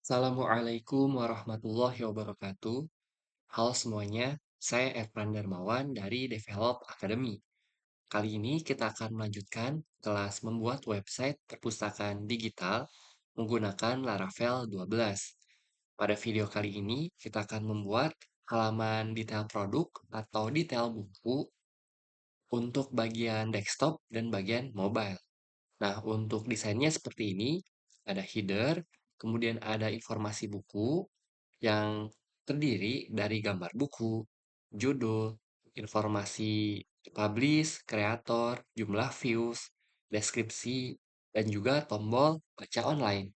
Assalamualaikum warahmatullahi wabarakatuh. Halo semuanya, saya Ervan Darmawan dari Develop Academy. Kali ini kita akan melanjutkan kelas membuat website perpustakaan digital menggunakan Laravel 12. Pada video kali ini, kita akan membuat halaman detail produk atau detail buku untuk bagian desktop dan bagian mobile. Nah, untuk desainnya seperti ini, ada header, kemudian ada informasi buku yang terdiri dari gambar buku, judul, informasi publish, kreator, jumlah views, deskripsi, dan juga tombol baca online.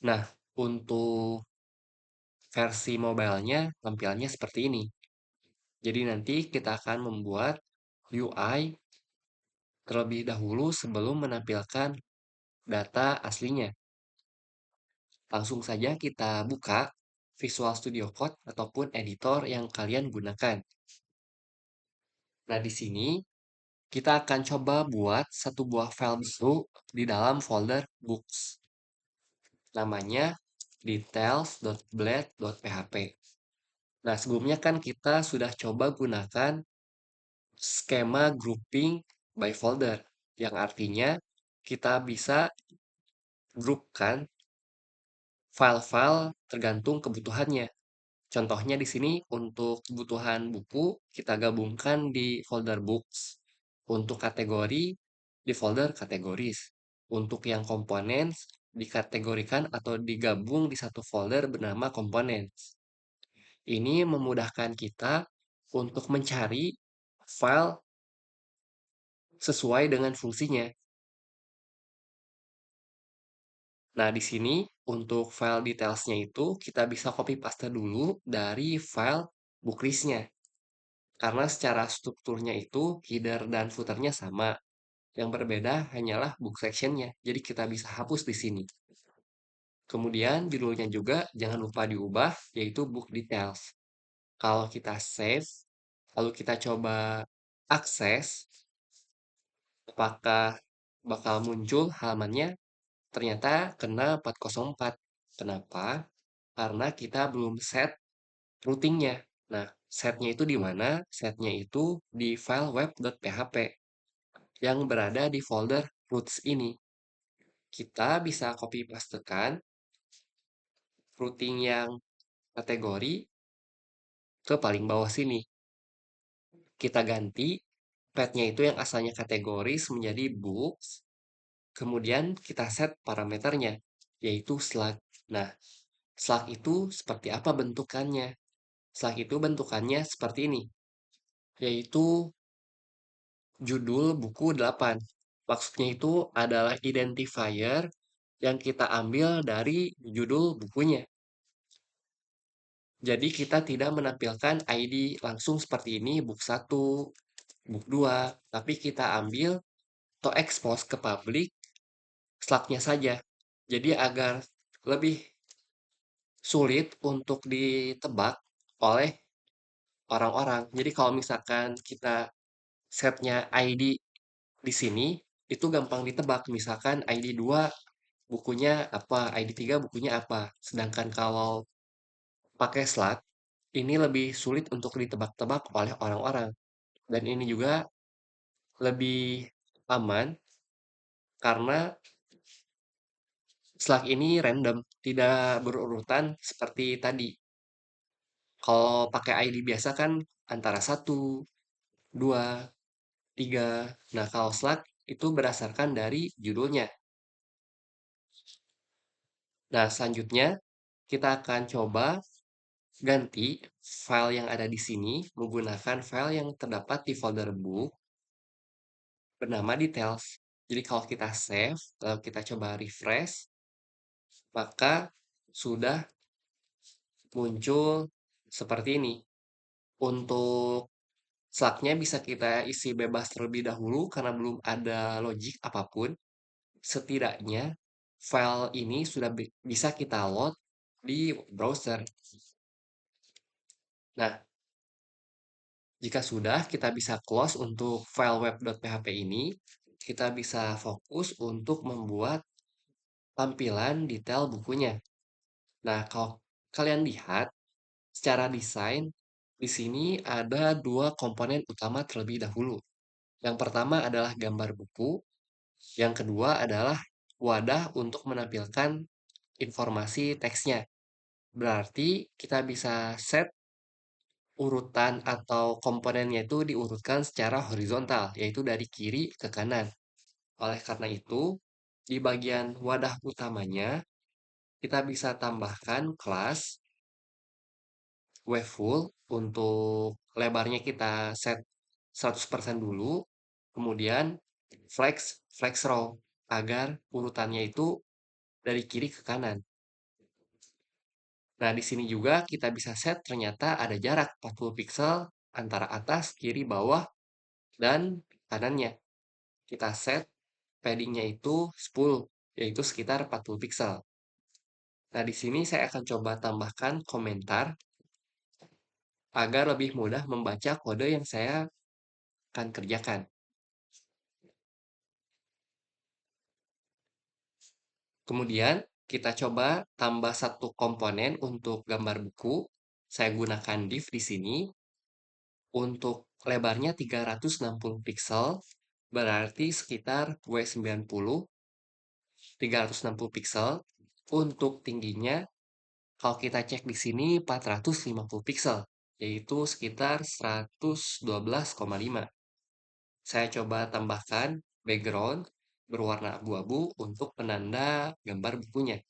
Nah, untuk versi mobile-nya tampilannya seperti ini. Jadi nanti kita akan membuat UI terlebih dahulu sebelum menampilkan data aslinya. Langsung saja kita buka Visual Studio Code ataupun editor yang kalian gunakan. Nah, di sini kita akan coba buat satu buah file baru di dalam folder books. Namanya details.blade.php. Nah, sebelumnya kan kita sudah coba gunakan skema grouping by folder, yang artinya kita bisa grupkan file-file tergantung kebutuhannya. Contohnya di sini untuk kebutuhan buku kita gabungkan di folder books. Untuk kategori di folder kategoris. Untuk yang components dikategorikan atau digabung di satu folder bernama components. Ini memudahkan kita untuk mencari file sesuai dengan fungsinya. Nah, di sini untuk file detailsnya itu kita bisa copy paste dulu dari file booklist-nya. Karena secara strukturnya itu header dan footernya sama. Yang berbeda hanyalah book section-nya. Jadi kita bisa hapus di sini. Kemudian judulnya juga jangan lupa diubah, yaitu book details. Kalau kita save, lalu kita coba akses, apakah bakal muncul halamannya? Ternyata kena 404. Kenapa? Karena kita belum set routingnya. Nah, setnya itu di mana? Setnya itu di file web.php yang berada di folder roots ini. Kita bisa copy pastekan routing yang kategori ke paling bawah sini. Kita ganti path-nya itu yang asalnya kategoris menjadi books. Kemudian kita set parameternya, yaitu slug. Nah, slug itu seperti apa bentukannya? Slug itu bentukannya seperti ini, yaitu judul buku 8. Maksudnya itu adalah identifier yang kita ambil dari judul bukunya. Jadi kita tidak menampilkan ID langsung seperti ini, book 1, book 2, tapi kita ambil atau expose ke publik slug-nya saja. Jadi agar lebih sulit untuk ditebak oleh orang-orang. Jadi kalau misalkan kita setnya ID di sini, itu gampang ditebak. Misalkan ID 2 bukunya apa, ID 3 bukunya apa. Sedangkan kalau pakai slug, ini lebih sulit untuk ditebak-tebak oleh orang-orang. Dan ini juga lebih aman karena slug ini random, tidak berurutan seperti tadi. Kalau pakai ID biasa kan antara satu, 2, 3. Nah, kalau slug itu berdasarkan dari judulnya. Nah, selanjutnya kita akan coba ganti file yang ada di sini menggunakan file yang terdapat di folder book bernama details. Jadi kalau kita save, lalu kita coba refresh, maka sudah muncul seperti ini. Untuk slug-nya bisa kita isi bebas terlebih dahulu karena belum ada logic apapun. Setidaknya file ini sudah bisa kita load di browser. Nah, jika sudah, kita bisa close untuk file web.php ini. Kita bisa fokus untuk membuat tampilan detail bukunya. Nah, kalau kalian lihat secara desain, di sini ada dua komponen utama terlebih dahulu. Yang pertama adalah gambar buku, yang kedua adalah wadah untuk menampilkan informasi teksnya. Berarti kita bisa set urutan atau komponennya itu diurutkan secara horizontal, yaitu dari kiri ke kanan. Oleh karena itu, di bagian wadah utamanya, kita bisa tambahkan kelas wavefull untuk lebarnya kita set 100% dulu, kemudian flex row agar urutannya itu dari kiri ke kanan. Nah, di sini juga kita bisa set ternyata ada jarak 40 pixel antara atas, kiri, bawah, dan kanannya. Kita set paddingnya itu 10, yaitu sekitar 40 pixel. Nah, di sini saya akan coba tambahkan komentar agar lebih mudah membaca kode yang saya akan kerjakan. Kemudian, kita coba tambah satu komponen untuk gambar buku. Saya gunakan div di sini. Untuk lebarnya 360 pixel, berarti sekitar W90, 360 pixel. Untuk tingginya, kalau kita cek di sini 450 pixel, yaitu sekitar 112,5. Saya coba tambahkan background berwarna abu-abu untuk penanda gambar bukunya.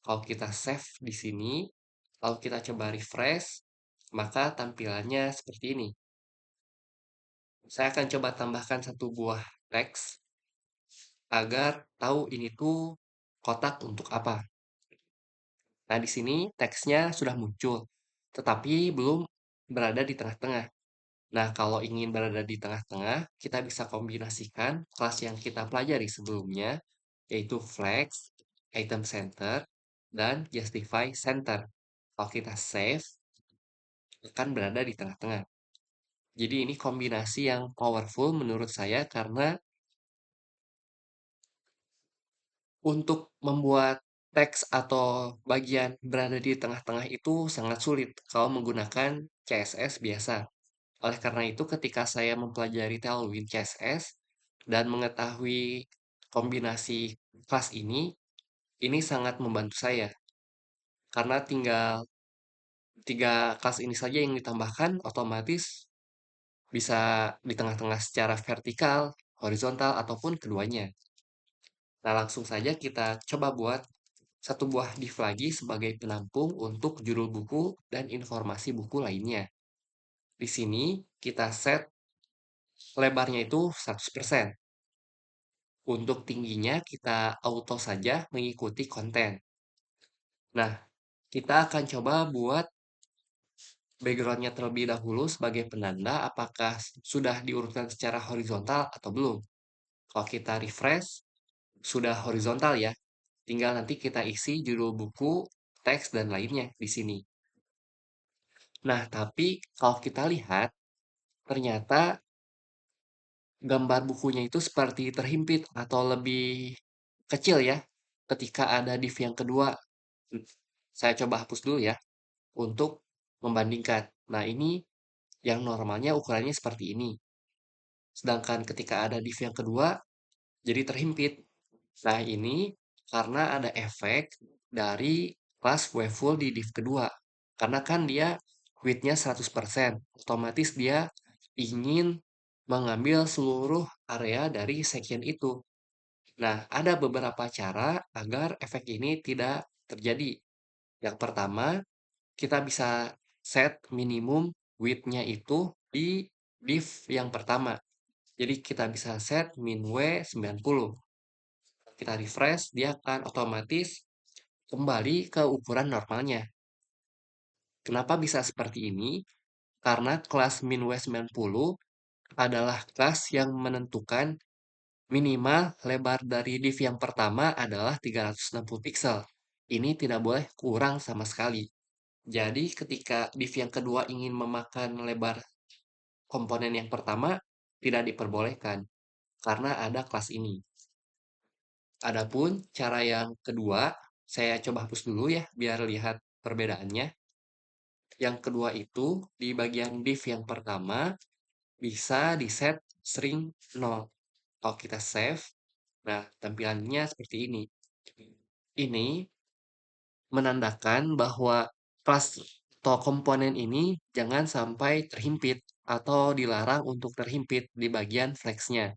Kalau kita save di sini, lalu kita coba refresh, maka tampilannya seperti ini. Saya akan coba tambahkan satu buah teks agar tahu ini tuh kotak untuk apa. Nah, di sini teksnya sudah muncul, tetapi belum berada di tengah-tengah. Nah, kalau ingin berada di tengah-tengah, kita bisa kombinasikan kelas yang kita pelajari sebelumnya, yaitu flex, item center, dan justify center. Kalau kita save, akan berada di tengah-tengah. Jadi ini kombinasi yang powerful menurut saya karena untuk membuat teks atau bagian berada di tengah-tengah itu sangat sulit kalau menggunakan CSS biasa. Oleh karena itu, ketika saya mempelajari Tailwind CSS dan mengetahui kombinasi kelas ini sangat membantu saya. Karena tinggal tiga kelas ini saja yang ditambahkan, otomatis bisa di tengah-tengah secara vertikal, horizontal, ataupun keduanya. Nah, langsung saja kita coba buat satu buah div lagi sebagai penampung untuk judul buku dan informasi buku lainnya. Di sini kita set lebarnya itu 100%. Untuk tingginya kita auto saja mengikuti konten. Nah, kita akan coba buat backgroundnya terlebih dahulu sebagai penanda apakah sudah diurutkan secara horizontal atau belum. Kalau kita refresh, sudah horizontal ya. Tinggal nanti kita isi judul buku, teks, dan lainnya di sini. Nah, tapi kalau kita lihat, ternyata gambar bukunya itu seperti terhimpit atau lebih kecil ya ketika ada div yang kedua. Saya coba hapus dulu ya untuk membandingkan. Nah, ini yang normalnya ukurannya seperti ini. Sedangkan ketika ada div yang kedua, jadi terhimpit. Nah, ini karena ada efek dari kelas wavefull di div kedua. Karena kan dia width-nya 100%, otomatis dia ingin mengambil seluruh area dari section itu. Nah, ada beberapa cara agar efek ini tidak terjadi. Yang pertama, kita bisa set minimum width-nya itu di div yang pertama. Jadi kita bisa set min W 90. Kita refresh, dia akan otomatis kembali ke ukuran normalnya. Kenapa bisa seperti ini? Karena kelas min W90 adalah kelas yang menentukan minimal lebar dari div yang pertama adalah 360 pixel. Ini tidak boleh kurang sama sekali. Jadi ketika div yang kedua ingin memakan lebar komponen yang pertama, tidak diperbolehkan karena ada kelas ini. Adapun cara yang kedua, Saya coba hapus dulu ya, biar lihat perbedaannya. Yang kedua itu, di bagian div yang pertama, bisa di-set string 0. Kalau kita save, nah tampilannya seperti ini. Ini menandakan bahwa kelas atau komponen ini jangan sampai terhimpit atau dilarang untuk terhimpit di bagian flex-nya.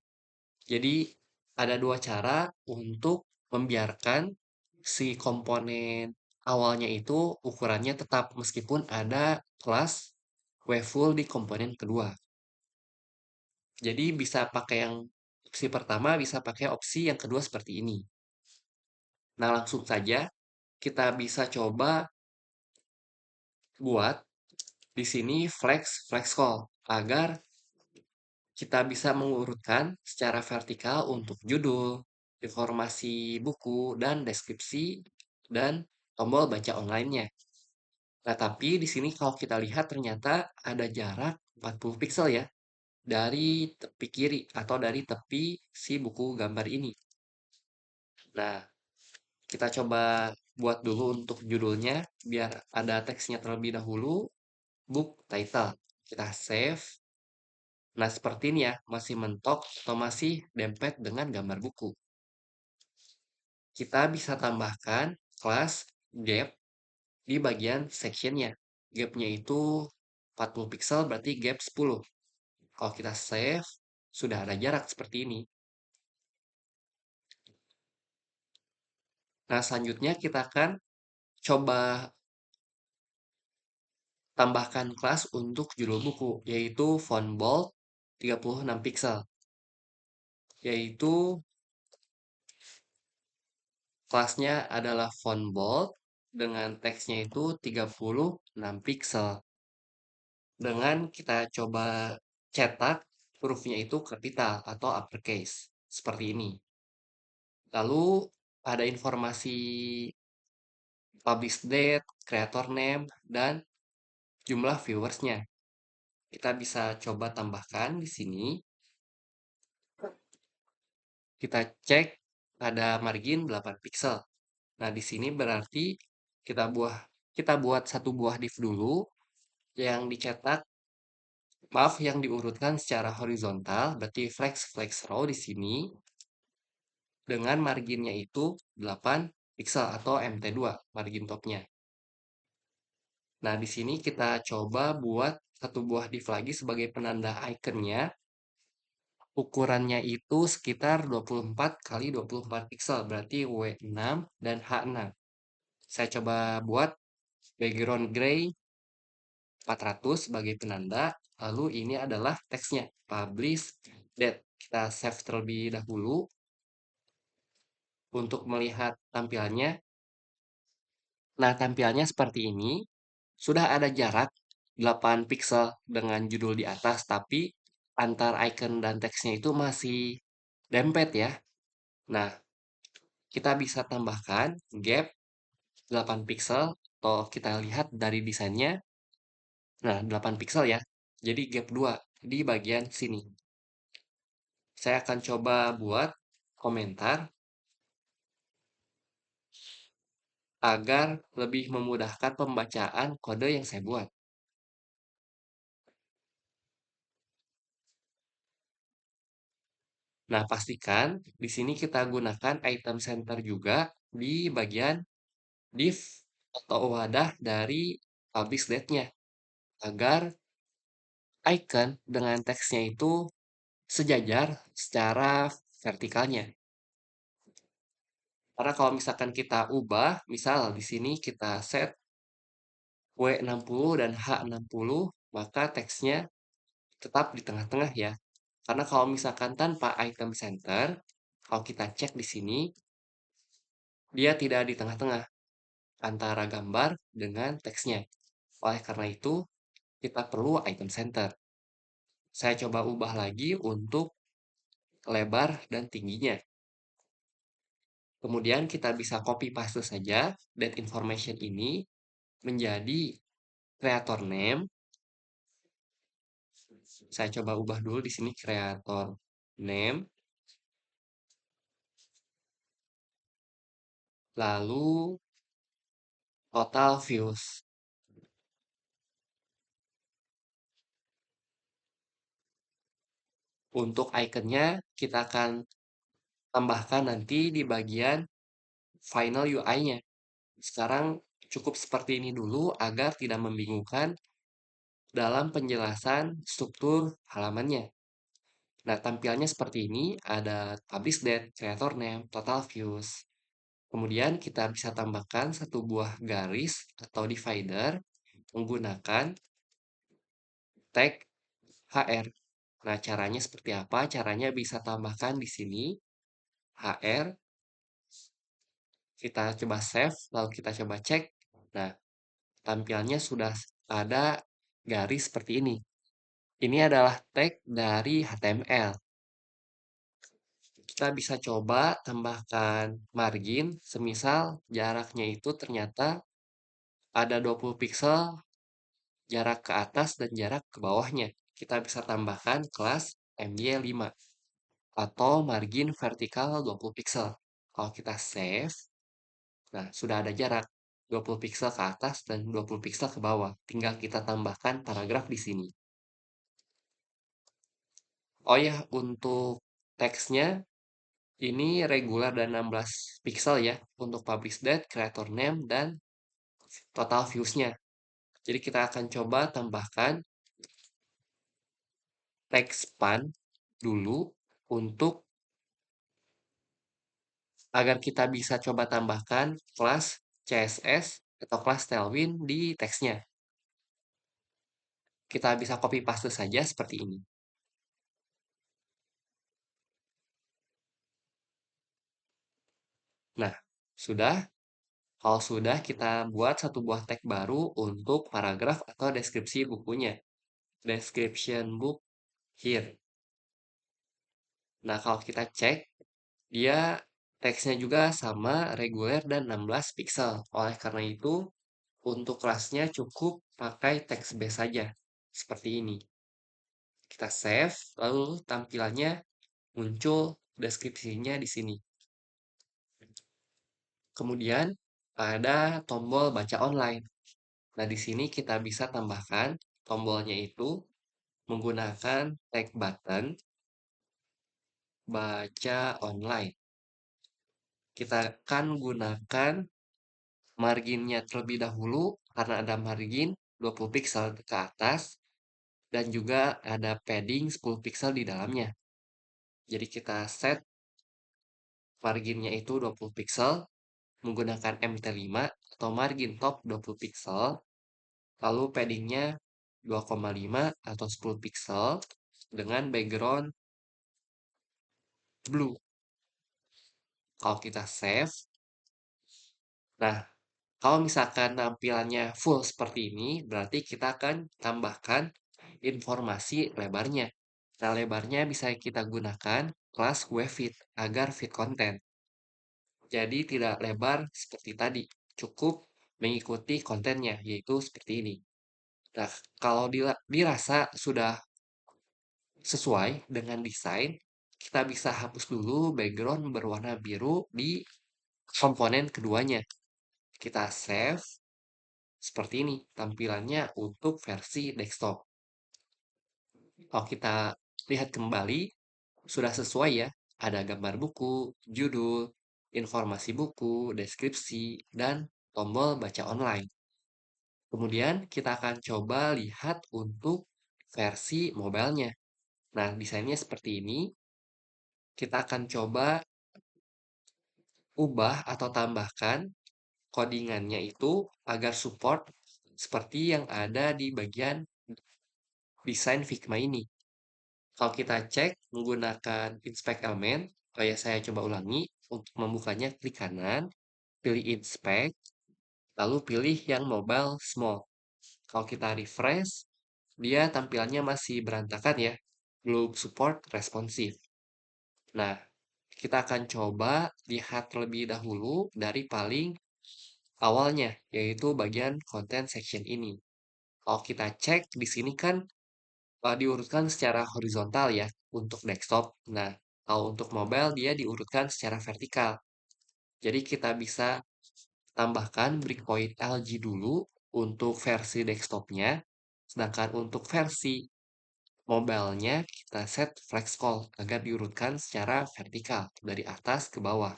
Jadi ada dua cara untuk membiarkan si komponen awalnya itu ukurannya tetap meskipun ada kelas wavefull di komponen kedua. Jadi bisa pakai yang opsi pertama, bisa pakai opsi yang kedua seperti ini. Nah, langsung saja kita bisa coba buat di sini flex call agar kita bisa mengurutkan secara vertikal untuk judul, informasi buku, dan deskripsi, dan tombol baca online-nya. Nah, tapi di sini kalau kita lihat ternyata ada jarak 40 pixel ya, dari tepi kiri atau dari tepi si buku gambar ini. Nah, kita coba buat dulu untuk judulnya, biar ada teksnya terlebih dahulu, book title. Kita save. Nah, seperti ini ya, masih mentok atau masih dempet dengan gambar buku. Kita bisa tambahkan kelas gap di bagian sectionnya. Gapnya itu 40 pixel berarti gap 10. Kalau kita save, sudah ada jarak seperti ini. Nah, selanjutnya kita akan coba tambahkan kelas untuk judul buku, yaitu font bold 36 pixel. Yaitu kelasnya adalah font bold dengan teksnya itu 36 pixel. Dengan kita coba cetak hurufnya itu kapital atau uppercase. Seperti ini. Lalu ada informasi publish date, creator name, dan jumlah viewersnya. Kita bisa coba tambahkan di sini. Kita cek ada margin 8 pixel. Nah, di sini berarti kita buat satu buah div dulu yang dicetak, maaf, yang diurutkan secara horizontal, berarti flex row di sini dengan marginnya itu 8 pixel atau MT2 margin topnya. Nah, di sini kita coba buat satu buah div lagi sebagai penanda iconnya. Ukurannya itu sekitar 24 kali 24 pixel, berarti W6 dan H6. Saya coba buat background gray 400 sebagai penanda, lalu ini adalah teksnya, publish date. Kita save terlebih dahulu untuk melihat tampilannya. Nah, tampilannya seperti ini. Sudah ada jarak 8 pixel dengan judul di atas, tapi antar icon dan teksnya itu masih dempet ya. Nah, kita bisa tambahkan gap 8 pixel, atau kita lihat dari desainnya. Nah, 8 pixel ya. Jadi gap 2 di bagian sini. Saya akan coba buat komentar agar lebih memudahkan pembacaan kode yang saya buat. Nah, pastikan di sini kita gunakan item center juga di bagian div atau wadah dari publish date-nya agar icon dengan teksnya itu sejajar secara vertikalnya. Karena kalau misalkan kita ubah, misal di sini kita set W60 dan H60, maka teksnya tetap di tengah-tengah ya. Karena kalau misalkan tanpa item center, kalau kita cek di sini, dia tidak di tengah-tengah antara gambar dengan teksnya. Oleh karena itu, kita perlu item center. Saya coba ubah lagi untuk lebar dan tingginya. Kemudian kita bisa copy paste saja that information ini menjadi creator name. Saya coba ubah dulu di sini creator name. Lalu total views. Untuk ikonnya, kita akan tambahkan nanti di bagian final UI-nya. Sekarang cukup seperti ini dulu agar tidak membingungkan dalam penjelasan struktur halamannya. Nah, tampilannya seperti ini, ada publish date, creator name, total views. Kemudian kita bisa tambahkan satu buah garis atau divider menggunakan tag HR. Nah, caranya seperti apa? Caranya bisa tambahkan di sini HR, kita coba save, lalu kita coba cek. Nah, tampilannya sudah ada garis seperti ini. Ini adalah tag dari HTML. Kita bisa coba tambahkan margin, semisal jaraknya itu ternyata ada 20 pixel jarak ke atas dan jarak ke bawahnya. Kita bisa tambahkan kelas MY5 atau margin vertikal 20 pixel. Kalau kita save, nah sudah ada jarak 20 pixel ke atas dan 20 pixel ke bawah. Tinggal kita tambahkan paragraf di sini. Oh ya, untuk teksnya ini regular dan 16 pixel ya untuk publish date, creator name, dan total views-nya. Jadi kita akan coba tambahkan teks span dulu untuk agar kita bisa coba tambahkan kelas CSS atau kelas Tailwind di teksnya. Kita bisa copy paste saja seperti ini. Nah, sudah. Kalau sudah, kita buat satu buah tag baru untuk paragraf atau deskripsi bukunya. Description book here. Nah, kalau kita cek, dia teksnya juga sama, reguler dan 16 pixel. Oleh karena itu, untuk kelasnya cukup pakai teks base saja. Seperti ini. Kita save, lalu tampilannya muncul deskripsinya di sini. Kemudian ada tombol baca online. Nah, di sini kita bisa tambahkan tombolnya itu menggunakan tag button baca online. Kita akan gunakan marginnya terlebih dahulu karena ada margin 20 pixel ke atas dan juga ada padding 10 pixel di dalamnya. Jadi kita set marginnya itu 20 pixel menggunakan MT5 atau margin top 20 pixel, lalu paddingnya 2,5 atau 10 pixel dengan background blue. Kalau kita save, nah kalau misalkan tampilannya full seperti ini, berarti kita akan tambahkan informasi lebarnya. Nah, lebarnya bisa kita gunakan kelas WeFit agar fit content. Jadi tidak lebar seperti tadi, cukup mengikuti kontennya, yaitu seperti ini. Nah, kalau dirasa sudah sesuai dengan desain, kita bisa hapus dulu background berwarna biru di komponen keduanya. Kita save, seperti ini tampilannya untuk versi desktop. Kalau kita lihat kembali, sudah sesuai ya. Ada gambar buku, judul, informasi buku, deskripsi, dan tombol baca online. Kemudian kita akan coba lihat untuk versi mobile-nya. Nah, desainnya seperti ini. Kita akan coba ubah atau tambahkan codingannya itu agar support seperti yang ada di bagian desain Figma ini. Kalau kita cek menggunakan inspect element, kayak saya coba ulangi, untuk membukanya klik kanan, pilih inspect, lalu pilih yang mobile small. Kalau kita refresh, dia tampilannya masih berantakan ya, belum support responsive. Nah, kita akan coba lihat terlebih dahulu dari paling awalnya, yaitu bagian content section ini. Kalau kita cek di sini kan diurutkan secara horizontal ya untuk desktop. Nah, kalau untuk mobile dia diurutkan secara vertikal. Jadi kita bisa tambahkan breakpoint LG dulu untuk versi desktopnya, sedangkan untuk versi mobile-nya kita set flex call agar diurutkan secara vertikal dari atas ke bawah.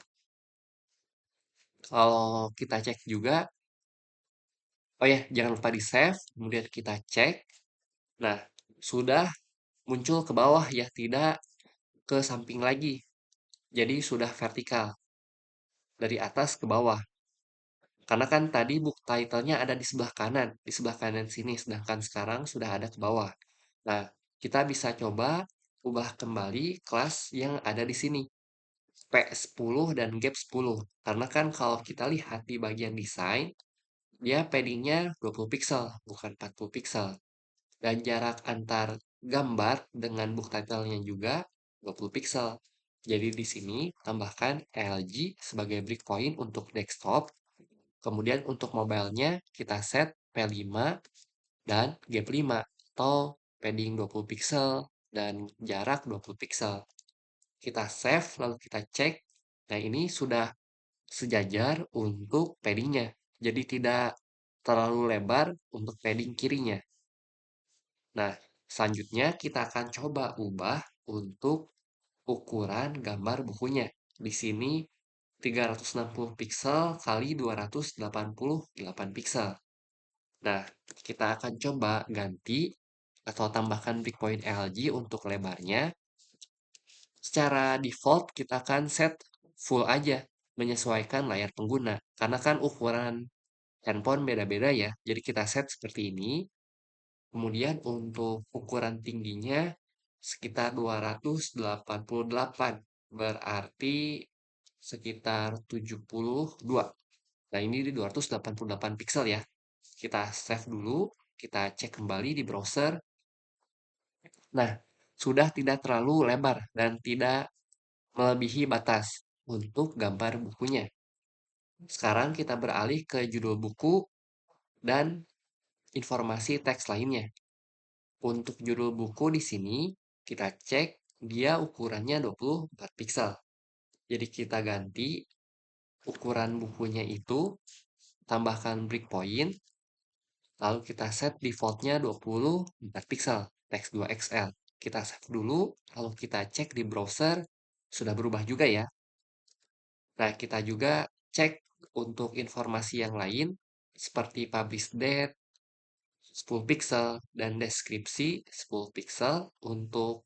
Kalau kita cek juga, oh ya, jangan lupa di-save, kemudian kita cek. Nah, sudah muncul ke bawah ya, tidak ke samping lagi. Jadi sudah vertikal dari atas ke bawah. Karena kan tadi book title-nya ada di sebelah kanan sini, sedangkan sekarang sudah ada ke bawah. Nah, kita bisa coba ubah kembali kelas yang ada di sini, P10 dan gap 10. Karena kan kalau kita lihat di bagian desain, dia padding-nya 20 pixel, bukan 40 pixel. Dan jarak antar gambar dengan book title-nya juga 20 pixel. Jadi di sini tambahkan LG sebagai breakpoint untuk desktop. Kemudian untuk mobile-nya kita set P5 dan gap 5 atau padding 20 pixel dan jarak 20 pixel. Kita save lalu kita cek. Nah, ini sudah sejajar untuk padding-nya. Jadi tidak terlalu lebar untuk padding kirinya. Nah, selanjutnya kita akan coba ubah untuk ukuran gambar bukunya. Di sini 360 pixel kali 288 pixel. Nah, kita akan coba ganti atau tambahkan breakpoint LG untuk lebarnya. Secara default kita akan set full aja, menyesuaikan layar pengguna. Karena kan ukuran handphone beda-beda ya, jadi kita set seperti ini. Kemudian untuk ukuran tingginya sekitar 288, berarti sekitar 72. Nah, ini di 288 pixel ya. Kita save dulu, kita cek kembali di browser. Nah, sudah tidak terlalu lebar dan tidak melebihi batas untuk gambar bukunya. Sekarang kita beralih ke judul buku dan informasi teks lainnya. Untuk judul buku di sini, kita cek dia ukurannya 24 pixel. Jadi kita ganti ukuran bukunya itu, tambahkan breakpoint, lalu kita set defaultnya 24 pixel, teks 2XL. Kita save dulu, lalu kita cek di browser, sudah berubah juga ya. Nah, kita juga cek untuk informasi yang lain, seperti publish date, 10 pixel, dan deskripsi 10 pixel, untuk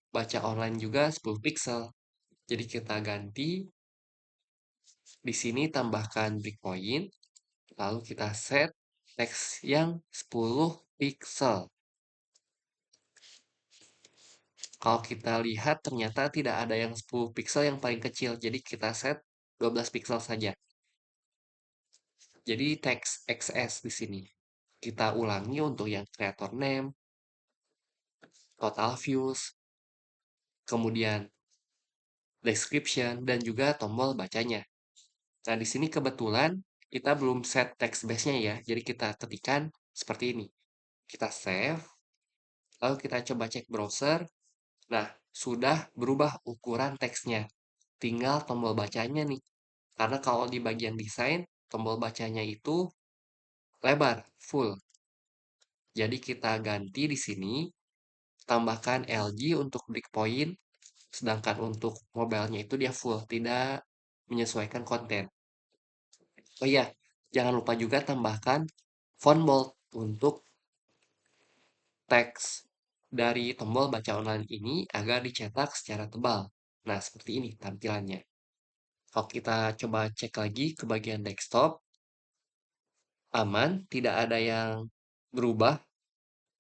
baca online juga 10 pixel. Jadi kita ganti, di sini tambahkan breakpoint, lalu kita set teks yang 10 pixel. Kalau kita lihat ternyata tidak ada yang 10 pixel yang paling kecil, jadi kita set 12 pixel saja. Jadi teks XS di sini. Kita ulangi untuk yang creator name, total views, kemudian description, dan juga tombol bacanya. Nah, di sini kebetulan kita belum set text base-nya ya, jadi kita ketikkan seperti ini. Kita save, lalu kita coba cek browser. Nah, sudah berubah ukuran teksnya. Tinggal tombol bacanya nih. Karena kalau di bagian desain, tombol bacanya itu lebar, full. Jadi kita ganti di sini, tambahkan LG untuk breakpoint, sedangkan untuk mobile-nya itu dia full, tidak menyesuaikan konten. Oh iya, jangan lupa juga tambahkan font bold untuk teks dari tombol baca online ini agar dicetak secara tebal. Nah, seperti ini tampilannya. Kalau kita coba cek lagi ke bagian desktop, aman, tidak ada yang berubah,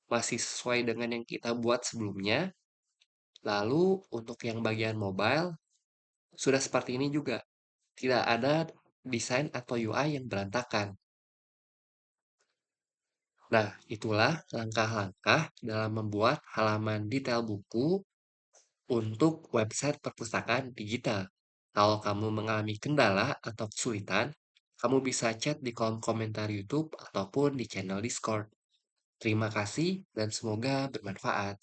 masih sesuai dengan yang kita buat sebelumnya. Lalu untuk yang bagian mobile, sudah seperti ini juga. Tidak ada desain atau UI yang berantakan. Nah, itulah langkah-langkah dalam membuat halaman detail buku untuk website perpustakaan digital. Kalau kamu mengalami kendala atau kesulitan, kamu bisa chat di kolom komentar YouTube ataupun di channel Discord. Terima kasih dan semoga bermanfaat.